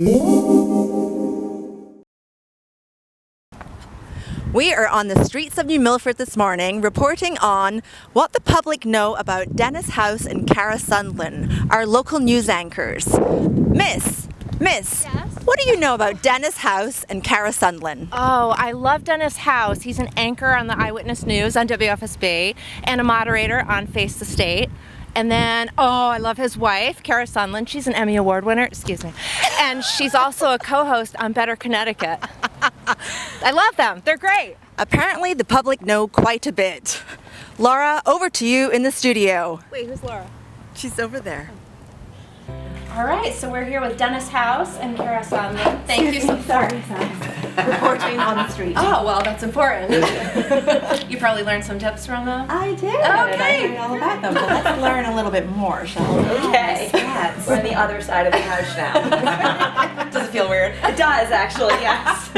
We are on the streets of New Milford this morning reporting on what the public know about Dennis House and Cara Sundlun, our local news anchors. Miss, Yes? what do you know about Dennis House and Cara Sundlun? Oh, I love Dennis House. He's an anchor on the Eyewitness News on WFSB and a moderator on Face the State. And then, I love his wife, Cara Sundlun. She's an Emmy Award winner, and she's also a co-host on Better Connecticut. I love them. They're great. Apparently the public know quite a bit. Laura, over to you in the studio. Wait, who's Laura? She's over there. All right, so we're here with Dennis House and Cara Sundlun. Thank you so much. Reporting on the street. Oh, well, that's important. You probably learned some tips from them? I did. Okay. I heard all about them, but let's learn a little bit more, shall we? Okay. Yes. We're on the other side of the couch now. Does it feel weird? It does, actually, yes.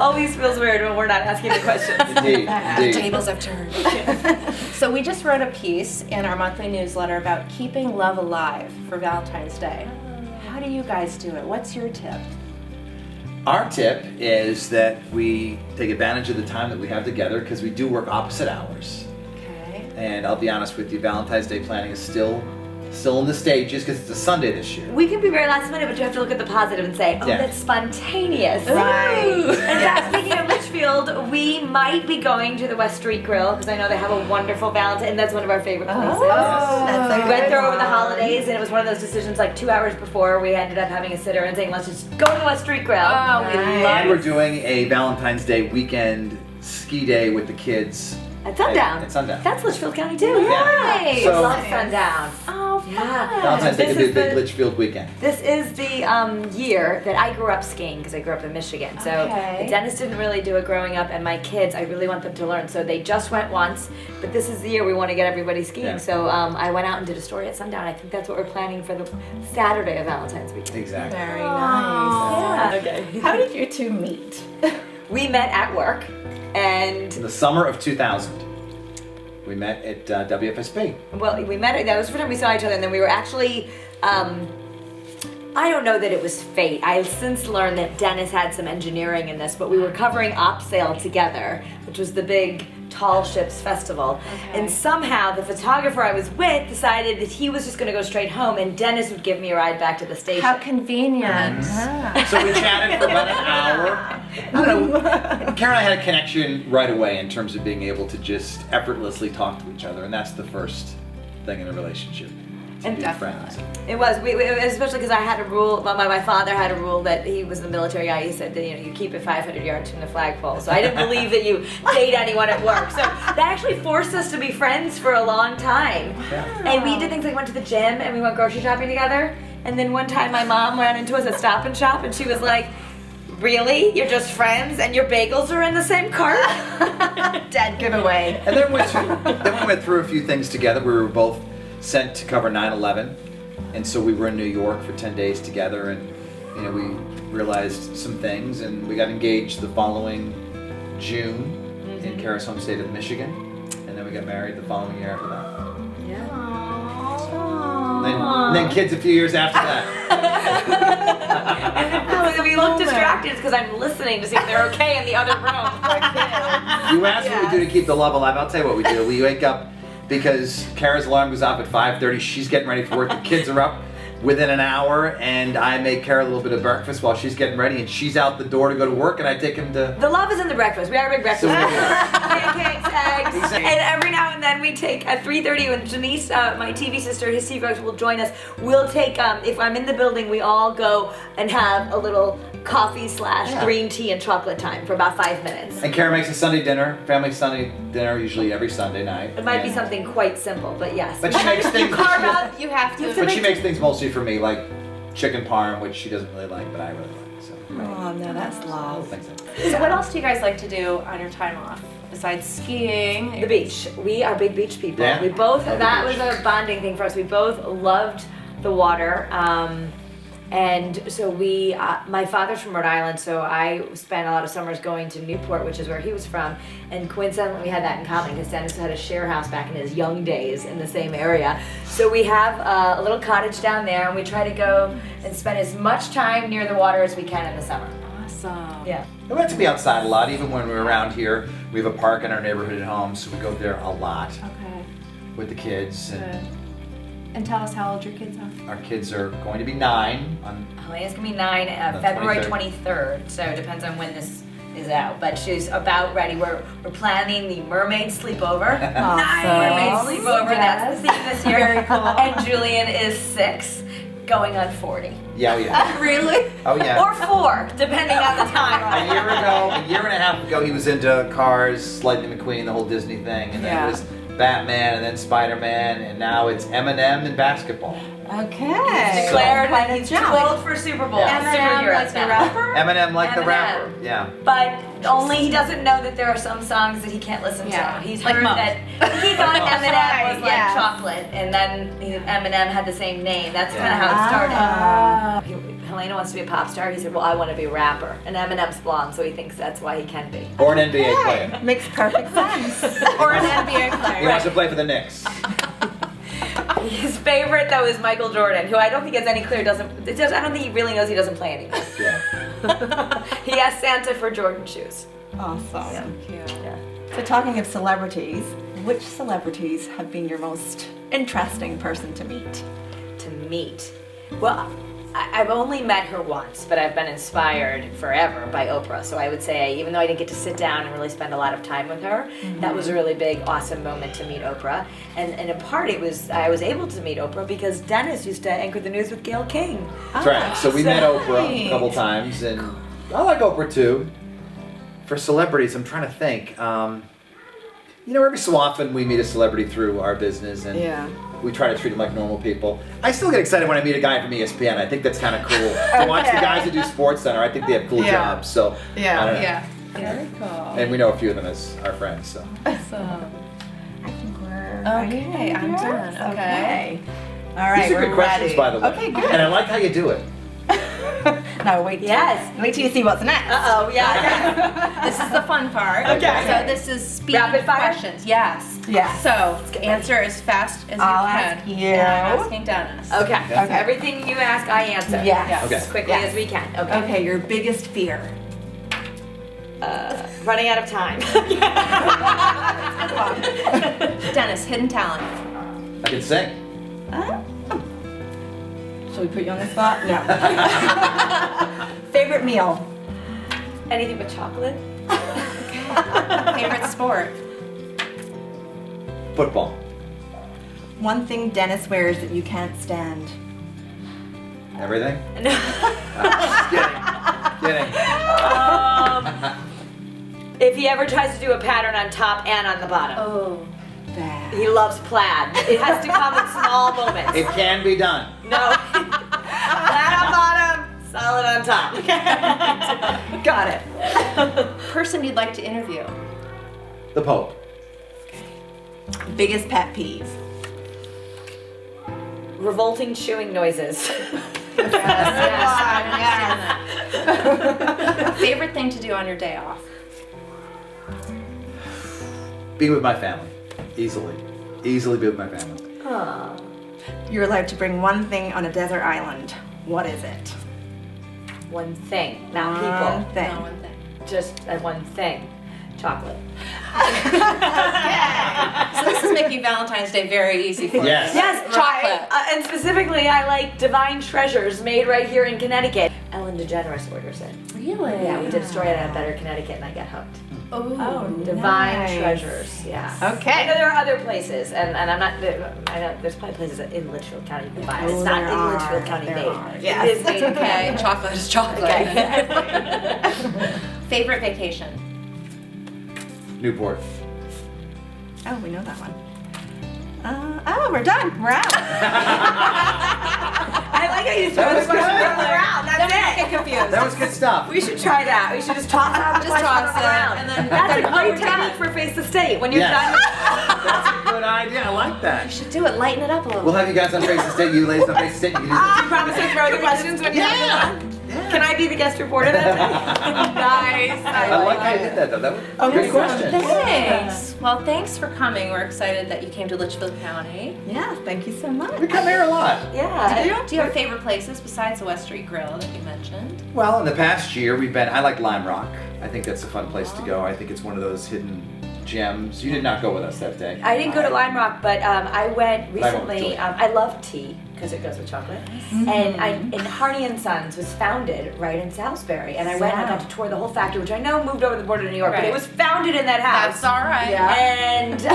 Always feels weird when we're not asking the questions. Indeed. Tables have turned. So we just wrote a piece in our monthly newsletter about keeping love alive for Valentine's Day. How do you guys do it? What's your tip? Our tip is that we take advantage of the time that we have together because we do work opposite hours. Okay. And I'll be honest with you, Valentine's Day planning is still in the stages because it's a Sunday this year. We can be very last minute, but you have to look at the positive and say, Yeah. that's spontaneous. Right. In fact, speaking of Litchfield, we might be going to the West Street Grill because I know they have a wonderful Valentine, and that's one of our favorite places. That's a We went good there over the one. holidays, and it was one of those decisions like 2 hours before we ended up having a sitter and saying, let's just go to the West Street Grill. Oh, we Nice. love And we're doing a Valentine's Day weekend ski day with the kids. At sundown. At sundown. That's Litchfield County too. Yeah. Nice. So- Love sundown. Oh, fun. Yeah. Valentine's Day This could be a is big the- Litchfield weekend. This is the year that I grew up skiing because I grew up in Michigan. So Okay. Dennis didn't really do it growing up, and my kids, I really want them to learn. So they just went once, but this is the year we want to get everybody skiing. Yeah. So I went out and did a story at sundown. I think that's what we're planning for the Saturday of Valentine's weekend. Exactly. Very nice. Yeah. Okay. How did you two meet? We met at work, and In the summer of 2000, we met at WFSB. well, we met. That was the first time we saw each other, and then we were actually. I don't know that it was fate. I've since learned that Dennis had some engineering in this, but we were covering OpSail together, which was the big Tall Ships Festival. Okay. And somehow the photographer I was with decided that he was just going to go straight home, and Dennis would give me a ride back to the station. How convenient. So we chatted for about an hour. I don't know. Karen and I had a connection right away in terms of being able to just effortlessly talk to each other, and that's the first thing in a relationship. To And be definitely. friends. It was, especially because I had a rule. My father had a rule that he was the military guy. He said that you keep it 500 yards from the flagpole. So I didn't believe that you date anyone at work. So that actually forced us to be friends for a long time. Yeah. And we did things like went to the gym and we went grocery shopping together. And then one time my mom ran into us at Stop and Shop and she was like, "Really? You're just friends and your bagels are in the same cart?" Dead giveaway. And then we went through a few things together. We were both sent to cover 9/11, and so we were in New York for 10 days together, and we realized some things, and we got engaged the following June in Cara's home state of Michigan, and then we got married the following year after that. And then kids a few years after that. And we look distracted because I'm listening to see if they're okay in the other room. You asked what we do to keep the love alive. I'll tell you what we do. We wake up because Cara's alarm goes off at 5:30. She's getting ready for work. The kids are up within an hour, and I make Cara a little bit of breakfast while she's getting ready, and she's out the door to go to work, and I take him to... The love is in the breakfast. We are a big breakfast. So we- Pancakes, eggs, Exactly. and every now and then we take at 3:30 when Janice, my TV sister, his Seagrove will join us. We'll take if I'm in the building, we all go and have a little coffee / green tea and chocolate time for about 5 minutes. And Cara makes a Sunday dinner, family Sunday dinner, usually every Sunday night. It might be And- something quite simple, but yes. But she makes things... Carve out, you have to. But she makes things mostly for me, like chicken parm, which she doesn't really like, but I really like. So, Oh, no, that's little love. things like that. So what else do you guys like to do on your time off besides skiing? The beach. We are big beach people. Yeah? We both, Love the that beach. was a bonding thing for us. We both loved the water. And so my father's from Rhode Island, so I spent a lot of summers going to Newport, which is where he was from. And coincidentally, we had that in common because Dennis had a share house back in his young days in the same area. So we have a little cottage down there, and we try to go and spend as much time near the water as we can in the summer. Awesome. Yeah. We like to be outside a lot, even when we're around here. We have a park in our neighborhood at home, so we go there a lot Okay. with the kids. And Good. And tell us how old your kids are. our kids are going to be 9 on Helena's gonna be 9, The February 23rd. 23rd, so it depends on when this is out. But she's about ready. We're planning the mermaid sleepover. Mermaid sleepover. That's the theme this year. Very cool. And Julian is 6, going on 40. Yeah, oh yeah. Really? Oh yeah. Or 4, depending on the time. A year and a half ago, he was into Cars, Lightning McQueen, the whole Disney thing, and then it was Batman, and then Spider-Man, and now it's Eminem and basketball. Okay. Declared Quite a that he's too jump. old for Super Bowl. Yeah. Eminem, Superheroes like the now. rapper? Eminem, like the Eminem. rapper. Yeah. But only he doesn't know that there are some songs that he can't listen Yeah. to. He's Like heard most. that he thought Eminem was like yes. chocolate, and then Eminem had the same name. That's kind of Yeah. how it started. Ah. Helena wants to be a pop star. He said, "Well, I want to be a rapper." And Eminem's blonde, so he thinks that's why he can be. Or an NBA player. Makes perfect sense. Or an NBA He player. wants to play for the Knicks. His favorite though is Michael Jordan, who I don't think has any clear I don't think he really knows he doesn't play anymore. Yeah. He asked Santa for Jordan shoes. Awesome. Cute. Yeah. So talking of celebrities, which celebrities have been your most interesting person to meet? To meet. Well, I've only met her once, but I've been inspired forever by Oprah. So I would say, even though I didn't get to sit down and really spend a lot of time with her, that was a really big, awesome moment to meet Oprah. And in part, I was able to meet Oprah because Dennis used to anchor the news with Gayle King. That's right. So we met Oprah a right. couple times, and I like Oprah too. For celebrities, I'm trying to think. Every so often we meet a celebrity through our business, and we try to treat them like normal people. I still get excited when I meet a guy from ESPN. I think that's kind of cool. To watch the guys that do Sports Center, I think they have cool jobs. So I don't know. Yeah. Very cool. And we know a few of them as our friends. So Awesome. I think we're Okay, I'm done. Okay. All right, these are we're good questions, ready. by the way. Okay, good. And I like how you do it. Now wait. Wait till you see what's next. Oh yeah. This is the fun part. Okay. So this is speed Rapid fire? questions. Yes. Yes. So answer as fast as I'll you ask can. you. And I'm asking Dennis. Okay. Okay. Everything you ask, I answer. Yes. Okay. As quickly Yes. as we can. Okay. Okay, your biggest fear. Running out of time. Dennis, hidden talent. I can sing. Shall we put you on the spot? No. Favorite meal. Anything but chocolate? Favorite sport. Football. One thing Dennis wears that you can't stand. Everything? No. Just kidding. If he ever tries to do a pattern on top and on the bottom. Oh. Bad. He loves plaid. It has to come in small moments. It can be done. No. Flat on bottom, solid on top. Got it. Person you'd like to interview. The Pope. Biggest pet peeve. Revolting chewing noises. Yes, I understand that. Favorite thing to do on your day off. Be with my family. Easily be with my family. Aw. You're allowed to bring one thing on a desert island. What is it? One thing, not One people. thing. No, one thing. Just one thing. Chocolate. So this is making Valentine's Day very easy for Yes. you. Yes, Chocolate. And specifically, I like Divine Treasures made right here in Connecticut. Ellen DeGeneres orders it. Really? Yeah, we did a story at Better Connecticut, and I got hooked. Oh, Divine Nice. Treasures, yeah. Okay. I know there are other places, and I'm not. I know there's probably places in Litchfield County you can buy it. It's not there in are. Litchfield County There made. are. Yes. It is made in Okay, chocolate is chocolate. Okay. Favorite vacation. Newport. Oh, we know that one. We're done. We're out. I like how you throw the question around. That's Don't it. get confused. That was good stuff. We should try that. We should just toss out the question on the ground. and then That's a we're great done. technique for Face the State. When you're Yes. done, That's a good idea. I like You that. should do it. Lighten it up a little. We'll have you guys on Face the State. You ladies on Face the State. You can do this. you promise to throw the questions when you're done. Can I be the guest reporter then? Nice. I like how you did that though. That was a good question. Thanks. Well, thanks for coming. We're excited that you came to Litchfield County. Yeah, thank you so much. We come here a lot. Yeah. Do you have favorite places besides the West Street Grill that you mentioned? Well, in the past year, I like Lime Rock. I think that's a fun place to go. I think it's one of those hidden gems. You did not go with us that day. I didn't go to Lime Rock, but I went with recently. Julie. I love tea because it goes with chocolate. And Harney and Sons was founded right in Salisbury, and I went and I got to tour the whole factory, which I know moved over the border to New York, but Right. it was founded in that house. That's all right. And so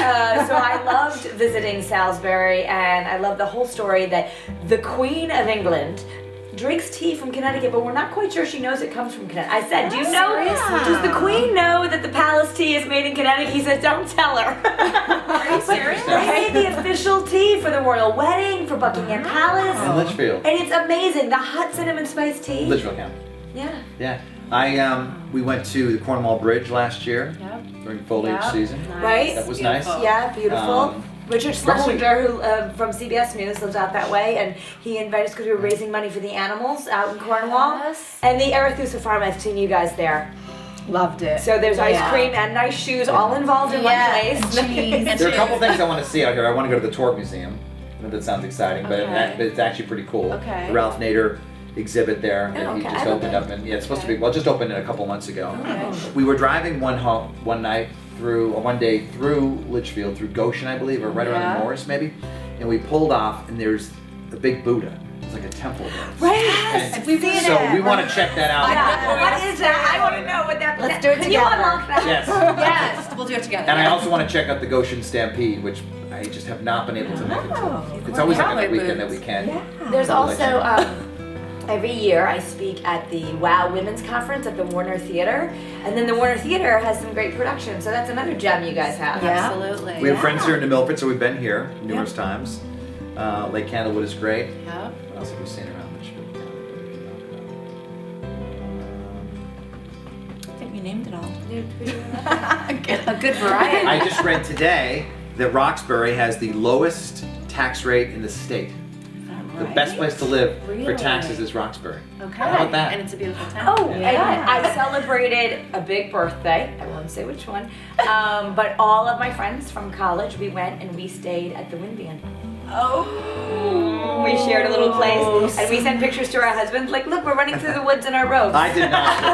I loved visiting Salisbury, and I love the whole story that the Queen of England drinks tea from Connecticut, but we're not quite sure she knows it comes from Connecticut. I said, do you know, does the Queen know that the palace tea is made in Connecticut? He said, don't tell her. Are you serious? They made the official tea for the royal wedding, for Buckingham Palace. In Litchfield. And it's amazing, the hot cinnamon spice tea. Litchfield County. Yeah. Yeah. We went to the Cornwall Bridge last year Yep. during foliage Yep. season. Right? That was nice. Yeah, beautiful. Richard Russell- Schlesinger, who from CBS News, lives out that way, and he invited us because we were raising money for the animals out in Cornwall. Yes. And the Arethusa Farm, I've seen you guys there. Loved it. So there's ice cream and nice shoes all involved in one place. There are a couple things I want to see out here. I want to go to the Torque Museum. I know that sounds exciting, but Okay. but it's actually pretty cool. Okay. The Ralph Nader exhibit there that he okay. just I opened up, and it's supposed to be, well, it just opened it a couple months ago. Okay. We were driving one day through Litchfield, through Goshen, I believe, or right around Morris maybe, and we pulled off, and there's a big Buddha. It's like a temple there. Right. And We've seen so it. we want to check that out. Yeah. What is that? I want to know what that. Let's do it Can you together. unlock that? Yes. Yes, we'll do it together. And I also want to check out the Goshen Stampede, which I just have not been able to make it to. It's always like on a Cowboy weekend that boots. we can. There's I'll let you also know. every year I speak at the WOW Women's Conference at the Warner Theater, and then the Warner Theater has some great production. So that's another gem you guys have. Yeah. Absolutely. We have friends here in New Milford, so we've been here numerous times. Lake Candlewood is great. Yep. What else have we seen around Litchfield? I think we named it all. A good variety. I just read today that Roxbury has the lowest tax rate in the state. The best place to live for Really? taxes is Roxbury. Okay. How about that? And it's a beautiful town. Oh, Yeah. and I celebrated a big birthday. I won't say which one, but all of my friends from college, we went and we stayed at the Windmill. Oh. We shared a little place, and we sent pictures to our husbands. Like, look, we're running through the woods in our robes. I did not go.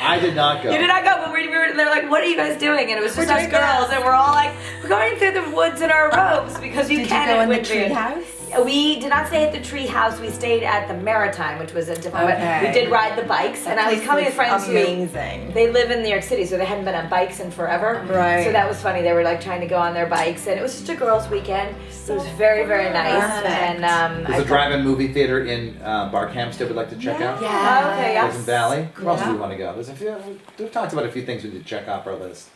I did not go. You did not go, but we were. They're like, "What are you guys doing?" And it was just us girls, and we're all like, "We're going through the woods in our robes because you Did can." you go at in the Whitby." tree house? We did not stay at the tree house. We stayed at the Maritime, which was a different. Okay. But we did ride the bikes, and I was coming with friends who amazing. they live in New York City, so they hadn't been on bikes in forever. Right. So that was funny. They were like trying to go on their bikes, and it was just a girls' weekend. It was very, very nice. Perfect. And There's a drive-in movie theater in Barkhamsted we'd like to check out. Oh, okay, yeah. Pleasant Valley. Where else do we want to go? There's a few. We've talked about a few things we need to check off our list.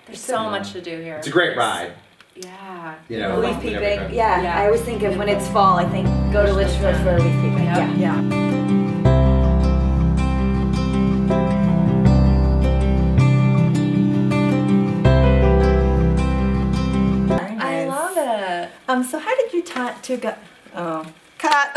There's so much to do here. It's a great ride. Yeah. You know, Leaf we never peeping. been. Yeah. Yeah. I always think of when it's fall. I think go to Litchfield for leaf peeping. Yeah. Yeah. I love it. So how did you to go? Oh, cut.